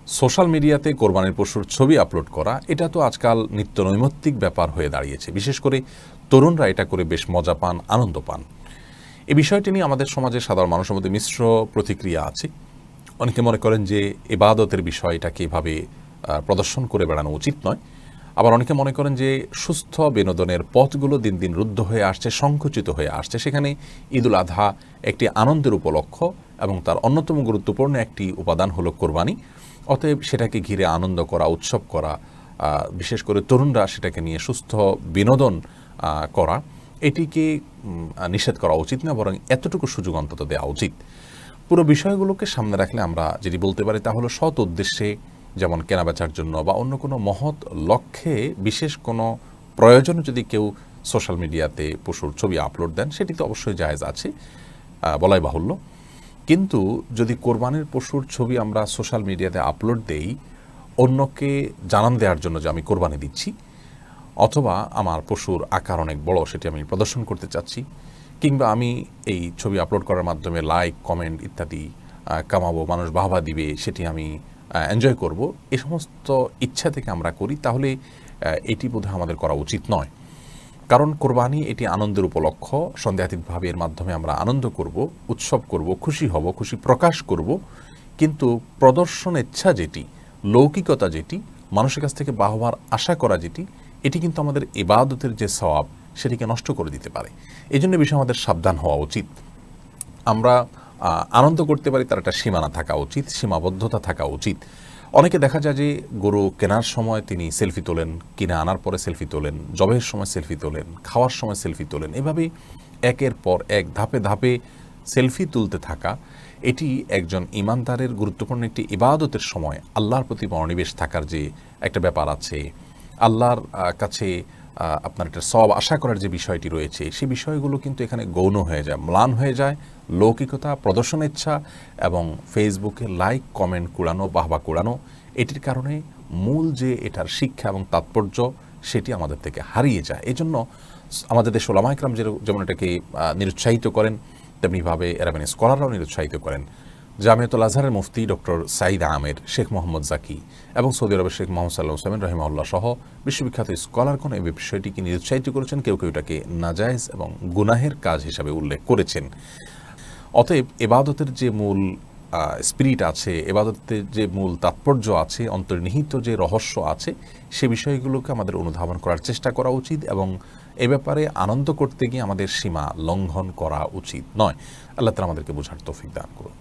Social মিডিয়াতে কোরবানির পশুর ছবি আপলোড করা এটা তো আজকাল নিত্য নৈমিত্তিক ব্যাপার হয়ে দাঁড়িয়েছে। বিশেষ করে তরুণরা এটা করে বেশ মজা পান, আনন্দ পান। এই বিষয়টি নিয়ে আমাদের সমাজে সাধারণ মানুষের মধ্যে মিশ্র প্রতিক্রিয়া আছে। অনেকে মনে করেন যে ইবাদতের বিষয় এটাকে এভাবে প্রদর্শন করে বেড়ানো উচিত নয়। আবার অনেকে মনে করেন যে সুস্থ বিনোদনের পথগুলো দিন দিন রুদ্ধ হয়ে আসছে, সংকুচিত হয়ে আসছে। সেখানে ঈদুল আজহা একটি আনন্দের উপলক্ষ এবং তার অন্যতম গুরুত্বপূর্ণ একটি উপাদান হলো কোরবানি। অতএব সেটাকে ঘিরে আনন্দ করা, উৎসব করা, বিশেষ করে তরুণরা সেটাকে নিয়ে সুস্থ বিনোদন করা, এটিকে নিষেধ করা উচিত না, বরং এতটুকু সুযোগ অন্তত দেওয়া উচিত। পুরো বিষয়গুলোকে সামনে রাখলে আমরা যেটি বলতে পারি তা হলো সৎ উদ্দেশ্যে, যেমন কেনাবেচার জন্য বা অন্য কোনো মহৎ লক্ষ্যে বিশেষ কোনো প্রয়োজনে যদি কেউ সোশ্যাল মিডিয়াতে পশুর ছবি আপলোড দেন, সেটি তো অবশ্যই জায়েজ আছে, বলাই বাহুল্য। কিন্তু যদি কোরবানির পশুর ছবি আমরা সোশ্যাল মিডিয়াতে আপলোড দেই অন্যকে জানান দেওয়ার জন্য যে আমি কোরবানি দিচ্ছি, অথবা আমার পশুর আকার অনেক বড় সেটি আমি প্রদর্শন করতে চাচ্ছি, কিংবা আমি এই ছবি আপলোড করার মাধ্যমে লাইক, কমেন্ট ইত্যাদি কামাবো, মানুষ বাহবা দিবে, সেটি আমি এনজয় করব, এই সমস্ত ইচ্ছা থেকে আমরা করি, তাহলে এটি বোধহয় আমাদের করা উচিত নয়। কারণ কোরবানি এটি আনন্দের উপলক্ষ, সন্দেহাতীতভাবে এর মাধ্যমে আমরা আনন্দ করব, উৎসব করব, খুশি হব, খুশি প্রকাশ করব। কিন্তু প্রদর্শন ইচ্ছা যেটি, লৌকিকতা যেটি, মানুষের কাছ থেকে বাহবার আশা করা যেটি, এটি কিন্তু আমাদের ইবাদতের যে সওয়াব সেটিকে নষ্ট করে দিতে পারে। এই জন্য বিষয়ে আমাদের সাবধান হওয়া উচিত। আমরা আনন্দ করতে পারি, তার একটা সীমানা থাকা উচিত, সীমাবদ্ধতা থাকা উচিত। অনেকে দেখা যায় যে গরু কেনার সময় তিনি সেলফি তোলেন, কিনে আনার পরে সেলফি তোলেন, জবের সময় সেলফি তোলেন, খাওয়ার সময় সেলফি তোলেন, এভাবে একের পর এক ধাপে ধাপে সেলফি তুলতে থাকা, এটি একজন ইমানদারের গুরুত্বপূর্ণ একটি ইবাদতের সময় আল্লাহর প্রতি মনোনিবেশ থাকার যে একটা ব্যাপার আছে, আল্লাহর কাছে আপনার একটা সওয়াব আশা করার যে বিষয়টি রয়েছে, সেই বিষয়গুলো কিন্তু এখানে গৌণ হয়ে যায়, ম্লান হয়ে যায়। লৌকিকতা, প্রদর্শন ইচ্ছা এবং ফেসবুকে লাইক, কমেন্ট কুড়ানো, বাহবা কুড়ানো, এটির কারণে মূল যে এটার শিক্ষা এবং তাৎপর্য সেটি আমাদের থেকে হারিয়ে যায়। এই জন্য আমাদের দেশ ওলামা ইকরাম যেমন এটাকে নিরুৎসাহিত করেন, তেমনিভাবে এরাবিন স্কলাররাও নিরুৎসাহিত করেন। জামিয়াতুল আজহারের মুফতি ডক্টর সাঈদ আমের, শেখ মোহাম্মদ জাকি এবং সৌদি আরবের শেখ মোহাম্মদ সাল্লাহ হোসেন রহিমাউল্লাহ সহ বিশ্ববিখ্যাত স্কলারগণ এই বিষয়টিকে নিরুৎসাহিত করেছেন। কেউ কেউ এটাকে নাজায়েজ এবং গুনাহের কাজ হিসাবে উল্লেখ করেছেন। অতএব এবাদতের যে মূল স্পিরিট আছে, এবাদতের যে মূল তাৎপর্য আছে, অন্তর্নিহিত যে রহস্য আছে, সে বিষয়গুলোকে আমাদের অনুধাবন করার চেষ্টা করা উচিত এবং এ ব্যাপারে আনন্দ করতে গিয়ে আমাদের সীমা লঙ্ঘন করা উচিত নয়। আল্লাহ তাআলা আমাদেরকে বোঝার তৌফিক দান করুন।